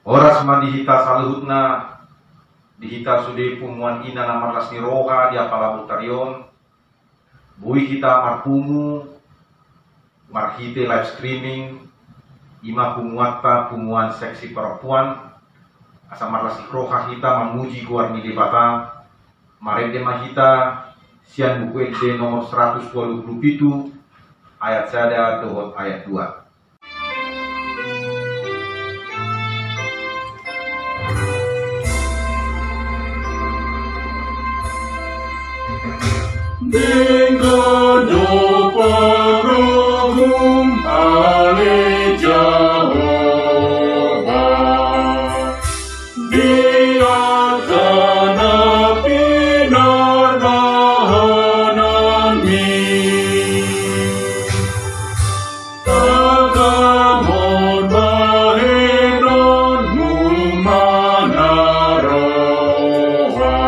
Oras mandihita saluhutna dihita sude pumuan ina namar lasni roha di apala butarion. Bui kita marpumu marhite live streaming ima pumuatta pumuan seksi perempuan asa marlasni roha kita memuji guarni debata marede mahita sian buku ede nomor 127 ayat sada dohot ayat 2. Dengan doa rohum ale Jehovah, Dia akan pinar bahanami, tagamon baheron mulmana roha,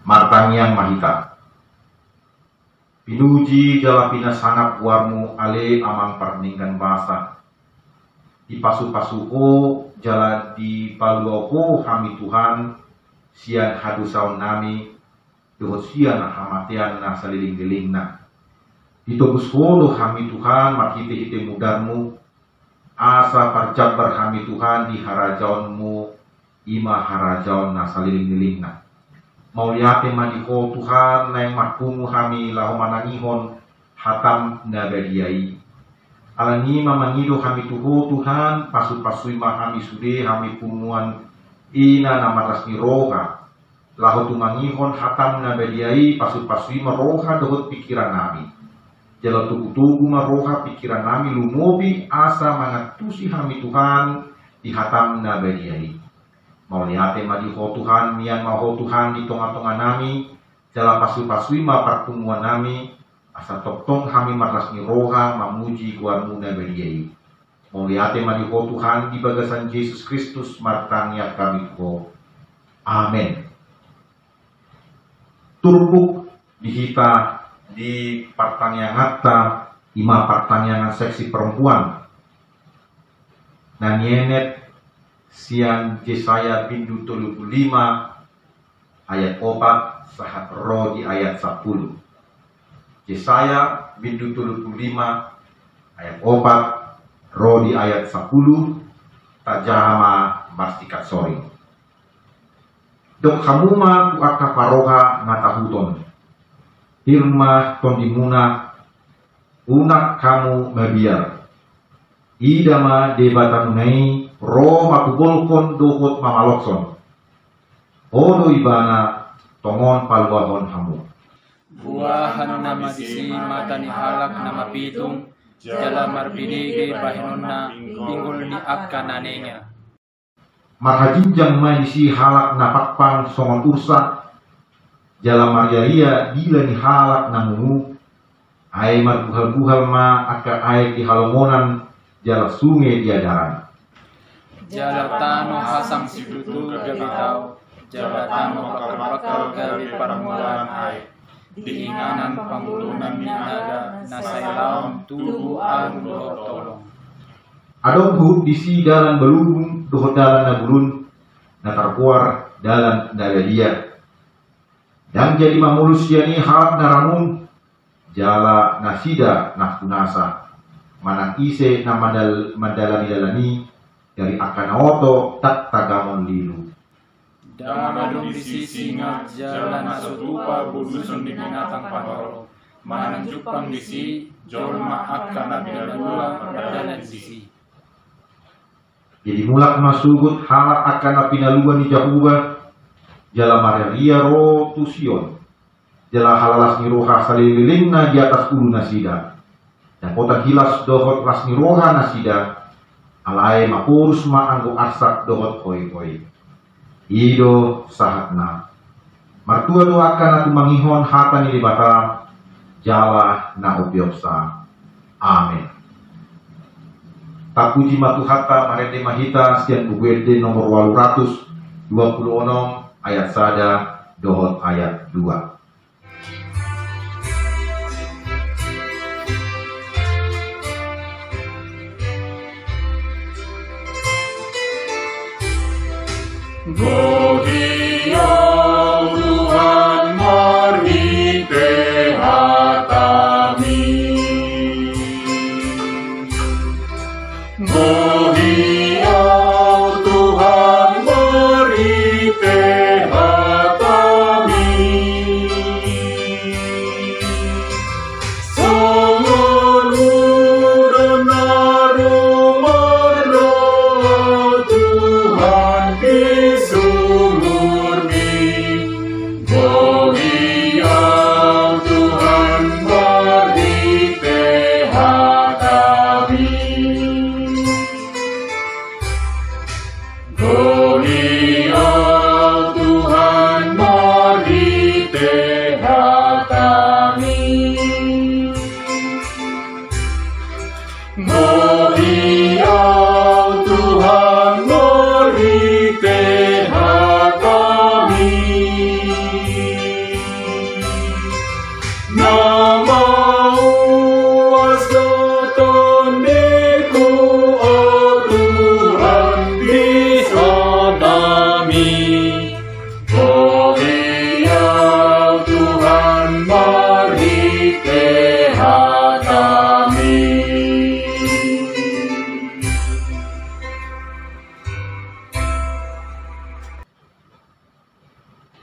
Martanyang mahita pinuji jala pina sangat warmu ale amang perningkan basa di pasu-pasuko jala di paluoko kami Tuhan sian hadusaun nami dohot sian hamatian na saliling-liling na ditobus kodo kami Tuhan makite-hite mudarmu asa parjabar kami Tuhan di harajaunmu ima harajaun na saliling-liling na mauliate madiko Tuhan na yang matpumu kami lahu manangihon hatam nabadiai alani mamangido kami Tuhan pasu-pasui ma kami sude kami pumuan ina namaras ni roha lahu tumangihon hatam nabadiai pasu-pasui ma roha dohot pikiran nami jala tugu-tugu ma roha pikiran nami lumobi asa mangatusi kami Tuhan di hatam nabadiai mauliate madiko Tuhan mian maho Tuhan di tonga-tonga nami jala pasu-pasui ma pertemuan nami asa tong kami marlasni roha mamuji guarmu nabadiai mauliate madiko Tuhan di bagasan Yesus Kristus martangya kami ko amen. Turbuk dihita di pertanyaan ima pertanyaan seksi perempuan nanienet siang Yesaya bindu 35 ayat 4 sahat roh di ayat 10. Yesaya bindu 35 ayat 4 roh di ayat 10 tajama mastikat sori. Dok hamuma kuaka paroha ngatahuton hirma tondimuna unak kamu mabiar idama debatanunai ro makubolkon dohot mamalokson. Odo ibana tongon paluahon hamu. Buahan nama disi mata ni halak nama pitung jala marbinege bahinonna pinggul ni akkananenya. Marhajinjang mai disi halak napakpang songon ursa jala marjaria bila ni halak namunu ai marbuhal-buhal ma akka ai di halomonan jala sungai diadaran. Jala tano hasang sidutu gabi tau jala tano bakal-bakal gabi paramulan ai. Diinganan pangulunan minaga nasailaon tubuh anu dohot tolong. Adong hu disi dalan belubung dohot dalan nagulun natarkuar dalan dagadia. Dan jadi mamulus yani halak naramun jala nasida nafkunasa manang ise na mandalani dari akan oto tak tagamon lilu. Damadong di sisi jalan nasutupa budusun di binatang panoro. Manang jupang di si jolma akan nabidalua berdalan sisi. Jadi mulak masugut halak akan napinaluan di Jahuba jala maria ro tusion jala halalas ni roha salililing na di atas ulu nasida dan kota hilas dohot ras ni roha nasida alai mapurus ma anggo arsak dohot koi-koi. Ido sahatna martua doakan aku mangihon hata ni libata jala na opiopsa. Amin. Tapuji matu hatta marete mahita sian bugede nomor 826 ayat sada dohot ayat 2. Godiau Tuhan marhite hatami. Godiau Tuhan marhite hatami. Songon udon aroma Tuhan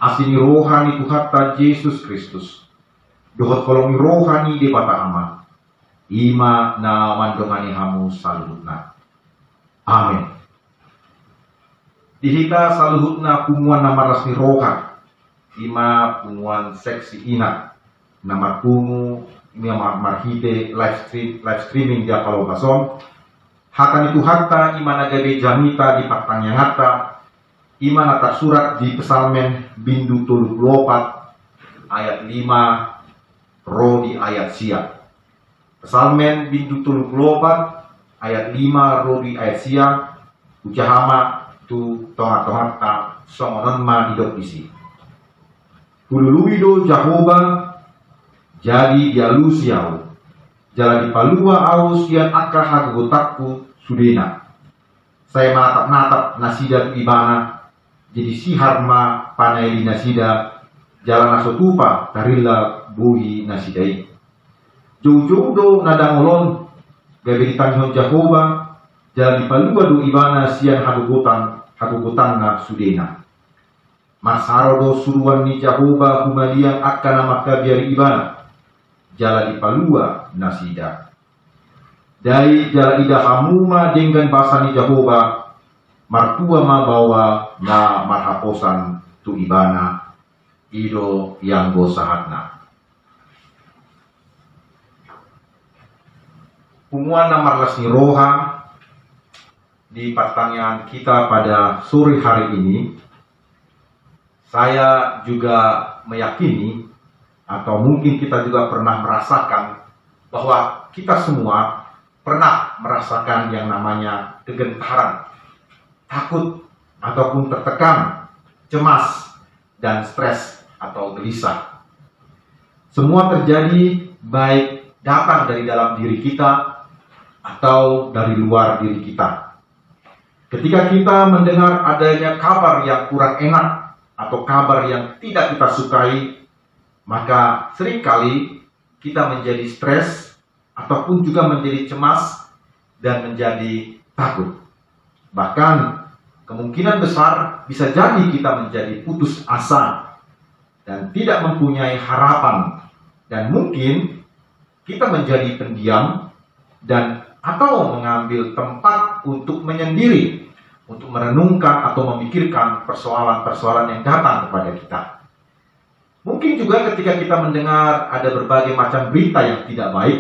Asini rohani Tuhatta Yesus Kristus dohot kolongi rohani di bata aman ima na mandongani hamu saluhutna. Amin. Dihita saluhutna pumuan nama rasmi roha ima pumuan seksi ina nama pumu ima marhite live streaming dia kalau basom hakani Tuhatta ima nagabe jamita di paktang yangata ima nata surat di Pesalmen bindu 34 ayat 5 ro di ayat siang. Pesalmen bindu 34 ayat 5 ro di ayat siang ujahama tu tonga-tonga ta songonon ma hidop isi. Kululuido Jahoba jadi dia lusiau jala di palua aus yang akah hagotakku sudena. Saya natap-natap nasida tu ibana jadi sihar ma panai di nasida jalan nasotupa tarilla buhi nasidai. Jauh-jauh do nadangolon gabe ditanhon Jahoba jalan di palua do ibana sian hagugutan na sudena. Masaro do suruan ni Jahoba humalian akan nama kabiari ibana jalan di palua nasida. Dari jala ida hamuma dengan basani Jahoba, martua ma bawa na marhaposan tu ibana, ido yang gosahatna. Pumuan namarlas ni roha di pertanyaan kita pada sore hari ini, saya juga meyakini atau mungkin kita juga pernah merasakan bahwa kita semua pernah merasakan yang namanya kegentaran, takut ataupun tertekan, cemas, dan stres atau gelisah. Semua terjadi baik datang dari dalam diri kita atau dari luar diri kita. Ketika kita mendengar adanya kabar yang kurang enak atau kabar yang tidak kita sukai, maka seringkali kita menjadi stres ataupun juga menjadi cemas dan menjadi takut. Bahkan kemungkinan besar bisa jadi kita menjadi putus asa dan tidak mempunyai harapan, dan mungkin kita menjadi pendiam dan atau mengambil tempat untuk menyendiri, untuk merenungkan atau memikirkan persoalan-persoalan yang datang kepada kita. Mungkin juga ketika kita mendengar ada berbagai macam berita yang tidak baik,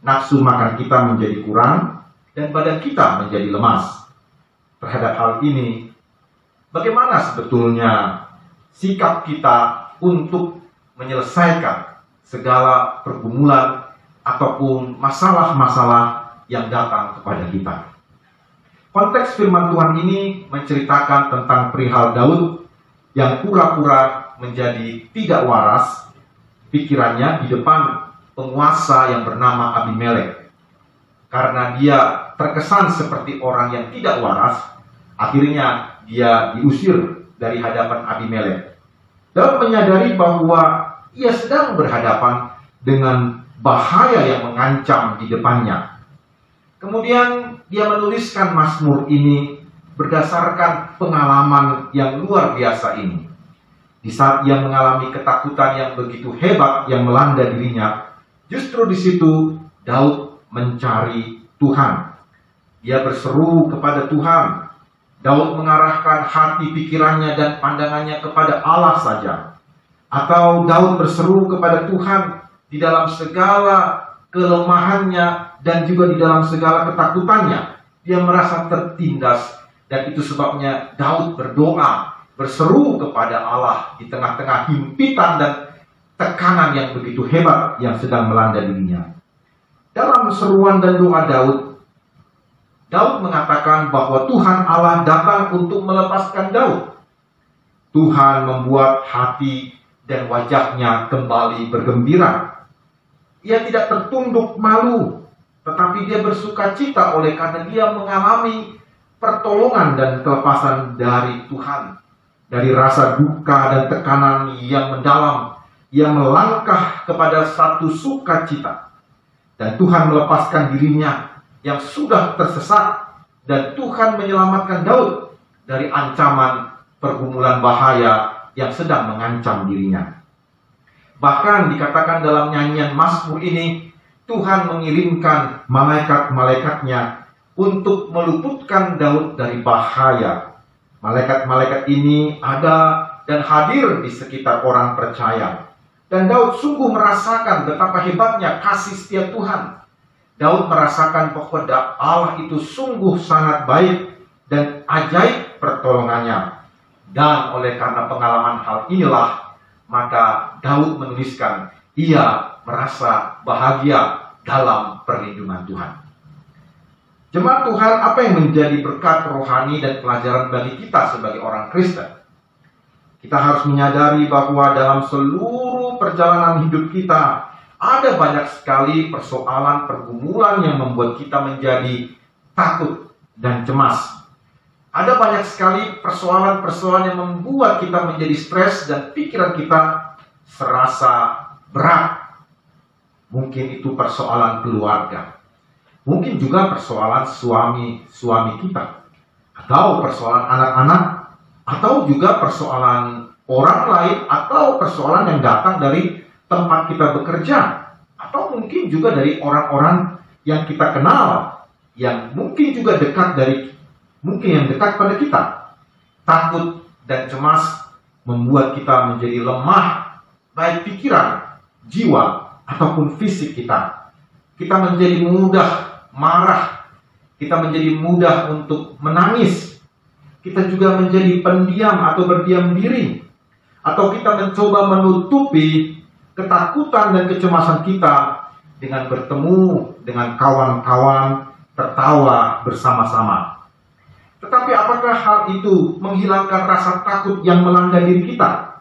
nafsu makan kita menjadi kurang dan badan kita menjadi lemas. Terhadap hal ini, bagaimana sebetulnya sikap kita untuk menyelesaikan segala pergumulan ataupun masalah-masalah yang datang kepada kita? Konteks firman Tuhan ini menceritakan tentang perihal Daud yang pura-pura menjadi tidak waras pikirannya di depan penguasa yang bernama Abimelek. Karena dia terkesan seperti orang yang tidak waras, akhirnya dia diusir dari hadapan Abimelek. Daud menyadari bahwa ia sedang berhadapan dengan bahaya yang mengancam di depannya. Kemudian dia menuliskan Mazmur ini berdasarkan pengalaman yang luar biasa ini. Di saat ia mengalami ketakutan yang begitu hebat yang melanda dirinya, justru di situ Daud mencari Tuhan. Dia berseru kepada Tuhan. Daud mengarahkan hati pikirannya dan pandangannya kepada Allah saja. Atau Daud berseru kepada Tuhan di dalam segala kelemahannya dan juga di dalam segala ketakutannya. Dia merasa tertindas, dan itu sebabnya Daud berdoa, berseru kepada Allah di tengah-tengah himpitan dan tekanan yang begitu hebat yang sedang melanda dirinya. Dalam seruan dan doa Daud mengatakan bahwa Tuhan Allah datang untuk melepaskan Daud. Tuhan membuat hati dan wajahnya kembali bergembira. Ia tidak tertunduk malu, tetapi dia bersuka cita oleh karena dia mengalami pertolongan dan kelepasan dari Tuhan. Dari rasa duka dan tekanan yang mendalam, ia melangkah kepada satu sukacita. Dan Tuhan melepaskan dirinya yang sudah tersesat, dan Tuhan menyelamatkan Daud dari ancaman pergumulan bahaya yang sedang mengancam dirinya. Bahkan dikatakan dalam nyanyian Mazmur ini, Tuhan mengirimkan malaikat-malaikatnya untuk meluputkan Daud dari bahaya. Malaikat-malaikat ini ada dan hadir di sekitar orang percaya. Dan Daud sungguh merasakan betapa hebatnya kasih setia Tuhan. Daud merasakan bahwa Allah itu sungguh sangat baik dan ajaib pertolongannya. Dan oleh karena pengalaman hal inilah, maka Daud menuliskan, ia merasa bahagia dalam perlindungan Tuhan. Jemaat Tuhan, apa yang menjadi berkat rohani dan pelajaran bagi kita sebagai orang Kristen? Kita harus menyadari bahwa dalam seluruh perjalanan hidup kita, ada banyak sekali persoalan, pergumulan yang membuat kita menjadi takut dan cemas. Ada banyak sekali persoalan-persoalan yang membuat kita menjadi stres dan pikiran kita serasa berat. Mungkin itu persoalan keluarga. Mungkin juga persoalan suami kita. Atau persoalan anak-anak. Atau juga persoalan orang lain. Atau persoalan yang datang dari tempat kita bekerja. Atau mungkin juga dari orang-orang yang kita kenal, yang mungkin juga yang dekat pada kita. Takut dan cemas membuat kita menjadi lemah, baik pikiran, jiwa, ataupun fisik kita. Kita menjadi mudah marah, kita menjadi mudah untuk menangis, kita juga menjadi pendiam atau berdiam diri, atau kita mencoba menutupi ketakutan dan kecemasan kita dengan bertemu dengan kawan-kawan, tertawa bersama-sama. Tetapi apakah hal itu menghilangkan rasa takut yang melanda diri kita?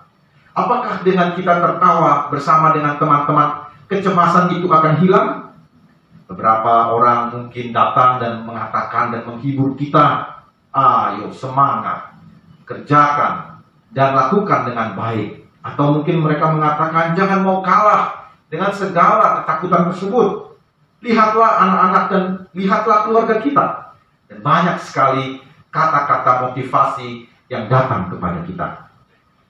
Apakah dengan kita tertawa bersama dengan teman-teman, kecemasan itu akan hilang? Beberapa orang mungkin datang dan mengatakan dan menghibur kita, ayo semangat, kerjakan, dan lakukan dengan baik. Atau mungkin mereka mengatakan, jangan mau kalah dengan segala ketakutan tersebut. Lihatlah anak-anak dan lihatlah keluarga kita. Dan banyak sekali kata-kata motivasi yang datang kepada kita.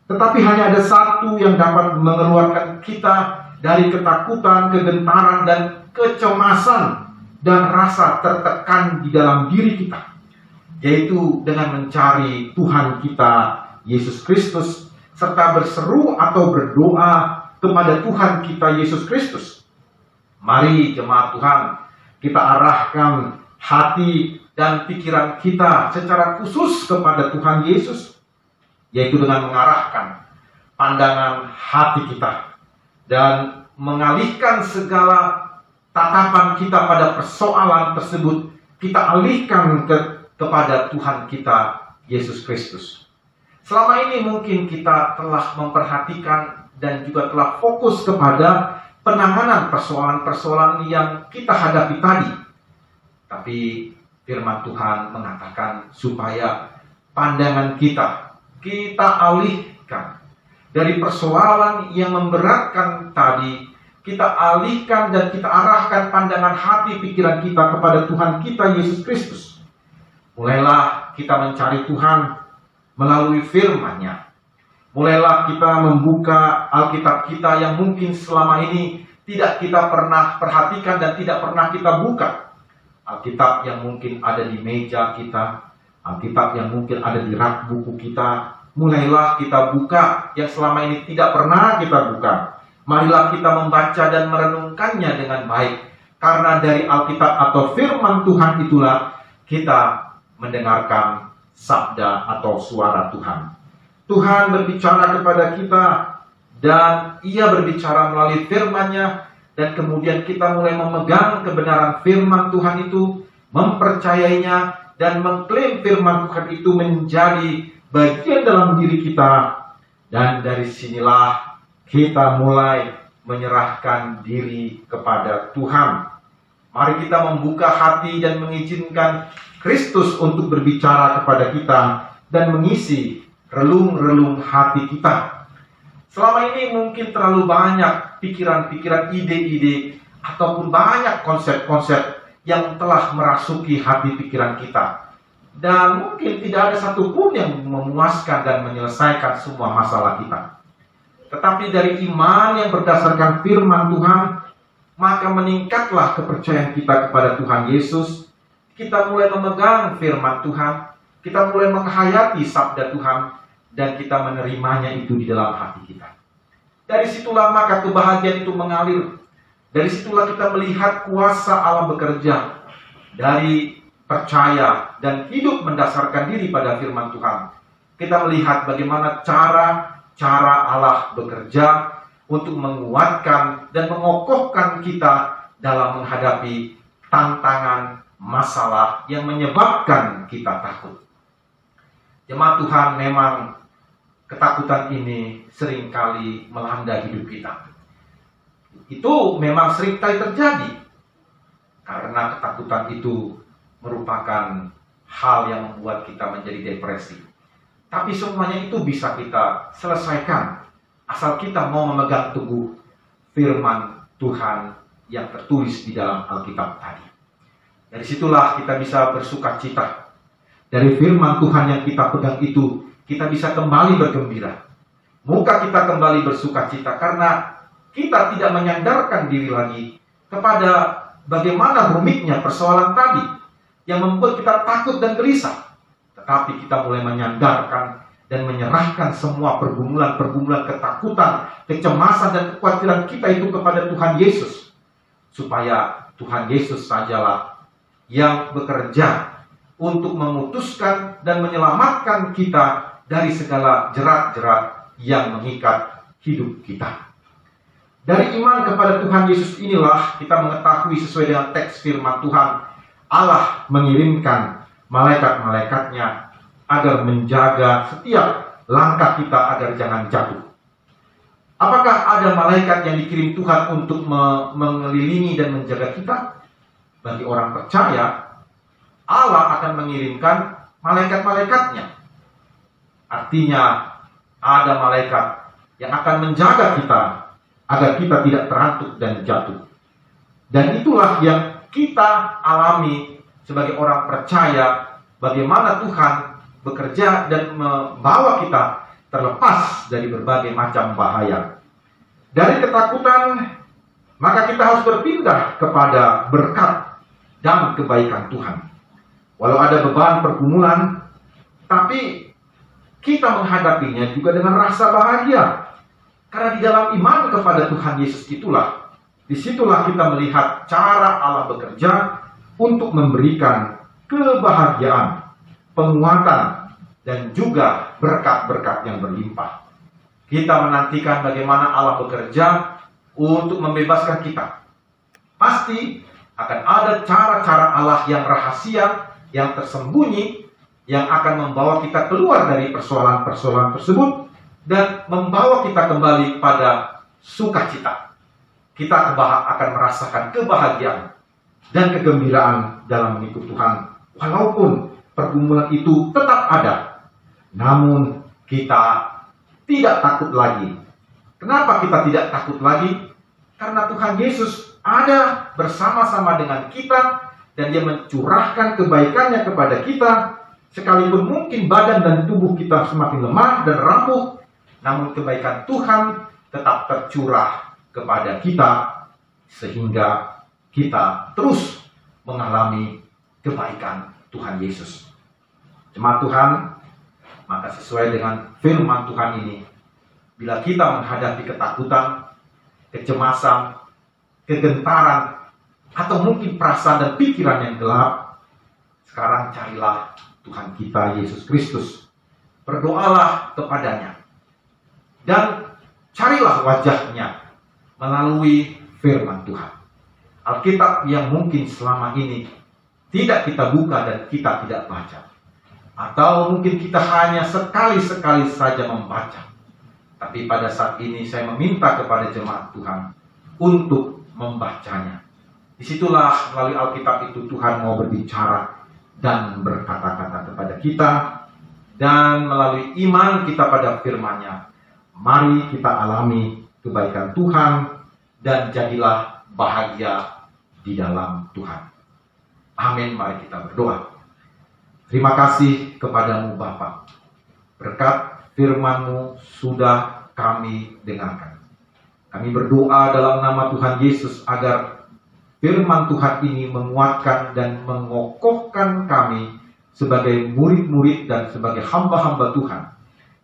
Tetapi hanya ada satu yang dapat mengeluarkan kita dari ketakutan, kegentaran, dan kecemasan, dan rasa tertekan di dalam diri kita, yaitu dengan mencari Tuhan kita, Yesus Kristus, serta berseru atau berdoa kepada Tuhan kita, Yesus Kristus. Mari jemaat Tuhan, kita arahkan hati dan pikiran kita secara khusus kepada Tuhan Yesus, yaitu dengan mengarahkan pandangan hati kita dan mengalihkan segala tatapan kita pada persoalan tersebut, kita alihkan kepada Tuhan kita, Yesus Kristus. Selama ini mungkin kita telah memperhatikan dan juga telah fokus kepada penanganan persoalan-persoalan yang kita hadapi tadi. Tapi firman Tuhan mengatakan supaya pandangan kita alihkan dari persoalan yang memberatkan tadi, kita alihkan dan kita arahkan pandangan hati pikiran kita kepada Tuhan kita, Yesus Kristus. Mulailah kita mencari Tuhan melalui firman-Nya. Mulailah kita membuka Alkitab kita yang mungkin selama ini tidak kita pernah perhatikan dan tidak pernah kita buka. Alkitab yang mungkin ada di meja kita, Alkitab yang mungkin ada di rak buku kita. Mulailah kita buka yang selama ini tidak pernah kita buka. Marilah kita membaca dan merenungkannya dengan baik. Karena dari Alkitab atau firman Tuhan itulah kita mendengarkan sabda atau suara Tuhan. Tuhan berbicara kepada kita dan Ia berbicara melalui firman-Nya, dan kemudian kita mulai memegang kebenaran firman Tuhan itu, mempercayainya dan mengklaim firman Tuhan itu menjadi bagian dalam diri kita. Dan dari sinilah kita mulai menyerahkan diri kepada Tuhan. Mari kita membuka hati dan mengizinkan Kristus untuk berbicara kepada kita dan mengisi relung-relung hati kita. Selama ini mungkin terlalu banyak pikiran-pikiran, ide-ide, ataupun banyak konsep-konsep yang telah merasuki hati pikiran kita. Dan mungkin tidak ada satupun yang memuaskan dan menyelesaikan semua masalah kita. Tetapi dari iman yang berdasarkan firman Tuhan, maka meningkatlah kepercayaan kita kepada Tuhan Yesus. Kita mulai memegang firman Tuhan, kita mulai menghayati sabda Tuhan, dan kita menerimanya itu di dalam hati kita. Dari situlah maka kebahagiaan itu mengalir. Dari situlah kita melihat kuasa Allah bekerja. Dari percaya dan hidup mendasarkan diri pada firman Tuhan, kita melihat bagaimana cara Allah bekerja untuk menguatkan dan mengokohkan kita dalam menghadapi tantangan masalah yang menyebabkan kita takut. Jemaat Tuhan, memang ketakutan ini seringkali melanda hidup kita. Itu memang seringkali terjadi karena ketakutan itu merupakan hal yang membuat kita menjadi depresi. Tapi semuanya itu bisa kita selesaikan asal kita mau memegang teguh firman Tuhan yang tertulis di dalam Alkitab tadi. Dari situlah kita bisa bersukacita. Dari firman Tuhan yang kita pegang itu, kita bisa kembali bergembira. Muka kita kembali bersukacita karena kita tidak menyandarkan diri lagi kepada bagaimana rumitnya persoalan tadi yang membuat kita takut dan gelisah. Tetapi kita mulai menyandarkan dan menyerahkan semua pergumulan-pergumulan ketakutan, kecemasan, dan kekhawatiran kita itu kepada Tuhan Yesus. Supaya Tuhan Yesus sajalah yang bekerja untuk memutuskan dan menyelamatkan kita dari segala jerat-jerat yang mengikat hidup kita. Dari iman kepada Tuhan Yesus inilah kita mengetahui sesuai dengan teks firman Tuhan, Allah mengirimkan malaikat-malaikatnya agar menjaga setiap langkah kita agar jangan jatuh. Apakah ada malaikat yang dikirim Tuhan untuk mengelilingi dan menjaga kita? Bagi orang percaya, Allah akan mengirimkan malaikat-malaikatnya. Artinya, ada malaikat yang akan menjaga kita agar kita tidak terantuk dan jatuh. Dan itulah yang kita alami sebagai orang percaya, bagaimana Tuhan bekerja dan membawa kita terlepas dari berbagai macam bahaya. Dari ketakutan, maka kita harus berpindah kepada berkat dan kebaikan Tuhan. Walau ada beban pergumulan, tapi kita menghadapinya juga dengan rasa bahagia. Karena di dalam iman kepada Tuhan Yesus disitulah kita melihat cara Allah bekerja untuk memberikan kebahagiaan, penguatan, dan juga berkat-berkat yang berlimpah. Kita menantikan bagaimana Allah bekerja untuk membebaskan kita. Pasti akan ada cara-cara Allah yang rahasia, yang tersembunyi, yang akan membawa kita keluar dari persoalan-persoalan tersebut dan membawa kita kembali pada sukacita. Kita akan merasakan kebahagiaan dan kegembiraan dalam mengikut Tuhan. Walaupun pergumulan itu tetap ada, namun kita tidak takut lagi. Kenapa kita tidak takut lagi? Karena Tuhan Yesus ada bersama-sama dengan kita dan Dia mencurahkan kebaikannya kepada kita. Sekalipun mungkin badan dan tubuh kita semakin lemah dan rapuh, namun kebaikan Tuhan tetap tercurah kepada kita, sehingga kita terus mengalami kebaikan Tuhan Yesus. Jemaat Tuhan, maka sesuai dengan firman Tuhan ini, bila kita menghadapi ketakutan, kecemasan, kegentaran, atau mungkin perasaan dan pikiran yang gelap, sekarang carilah Tuhan kita Yesus Kristus. Berdoalah kepadanya. Dan carilah wajahnya melalui firman Tuhan. Alkitab yang mungkin selama ini tidak kita buka dan kita tidak baca. Atau mungkin kita hanya sekali-sekali saja membaca. Tapi pada saat ini saya meminta kepada jemaat Tuhan untuk membacanya. Disitulah melalui Alkitab itu Tuhan mau berbicara dan berkata-kata kepada kita. Dan melalui iman kita pada firman-Nya, mari kita alami kebaikan Tuhan dan jadilah bahagia di dalam Tuhan. Amin, mari kita berdoa. Terima kasih kepadamu Bapa. Berkat firman-Mu sudah kami dengarkan. Kami berdoa dalam nama Tuhan Yesus agar firman Tuhan ini menguatkan dan mengokohkan kami sebagai murid-murid dan sebagai hamba-hamba Tuhan.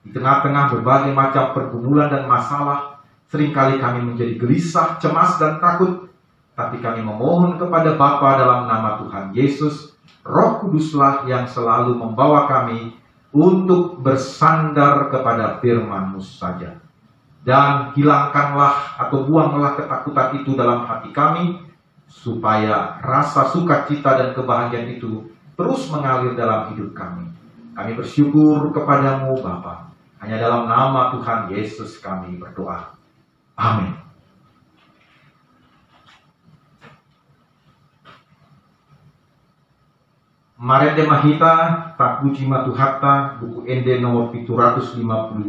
Di tengah-tengah berbagai macam pergumulan dan masalah, seringkali kami menjadi gelisah, cemas, dan takut. Tapi kami memohon kepada Bapa dalam nama Tuhan Yesus, Roh Kuduslah yang selalu membawa kami untuk bersandar kepada firman-Mu saja. Dan hilangkanlah atau buanglah ketakutan itu dalam hati kami, supaya rasa sukacita dan kebahagiaan itu terus mengalir dalam hidup kami. Kami bersyukur kepadamu Bapa. Hanya dalam nama Tuhan Yesus kami berdoa. Amin. Marende Mahita, Takuji Matuhatta, buku Ende nomor 758,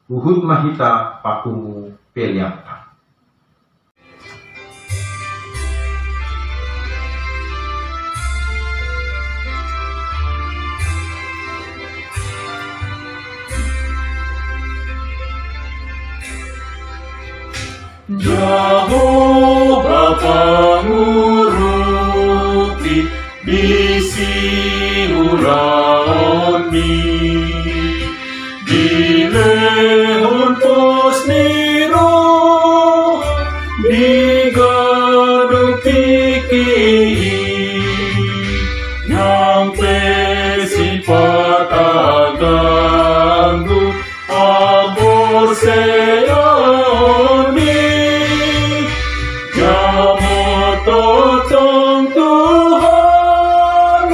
Uhud Mahita, Pakumu Peliata. Jauh Bapamu uraon mi dilehon pos niro digado tiki nyampe sifat aganggu abor seyoni jamototong Tuhan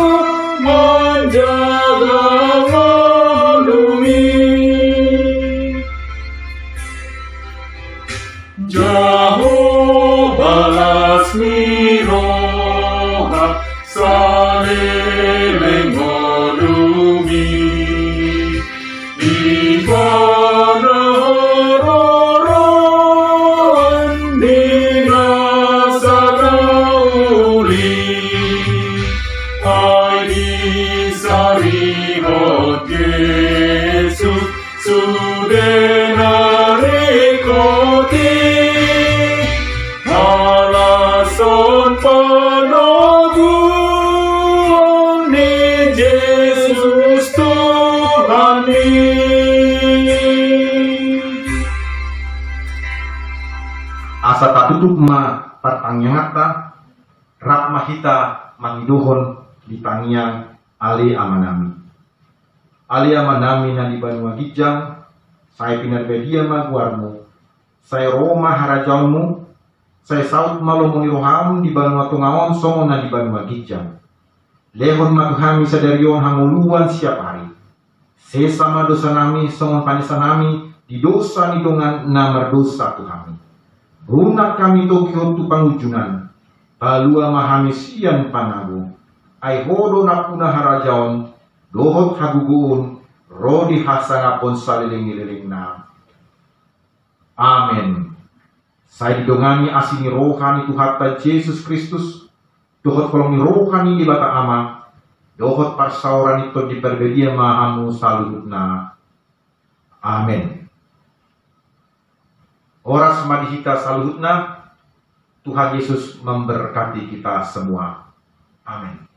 menjaga melindungi jauh balas miroha saleleng ngolumi ibadah hororon dinasa gauli hai sarihot Yesus sudenarikoti alason panogun ni Yesus Tuhan asa tatutup ma pertanyangata rakma hita mangidohon di tangiang ali amanami na di Banua Gijang saya pinarbedia ma guarmu saya Roma harajaunmu saya saut malomoni roham di Banua Tungawon songo na di Banua Gijang lehon maghami sadarion hamuluan siap hari sesama dosa nami songon panisa nami di dosa nidongan namar dosa Tuhami runak kami tokyo tu pangujunan balua mahami sian panago ai hodo napuna harajaon dohot hagugun rodi hasanapon saliling-liling na amin. Saya didongani asini rohani Tuhan Yesus Kristus dohot kolongi rohani di bata ama dohot parsauran itu diperbedia mahamu saluhutna amin. Oras madihita saluhutna Tuhan Yesus memberkati kita semua amin.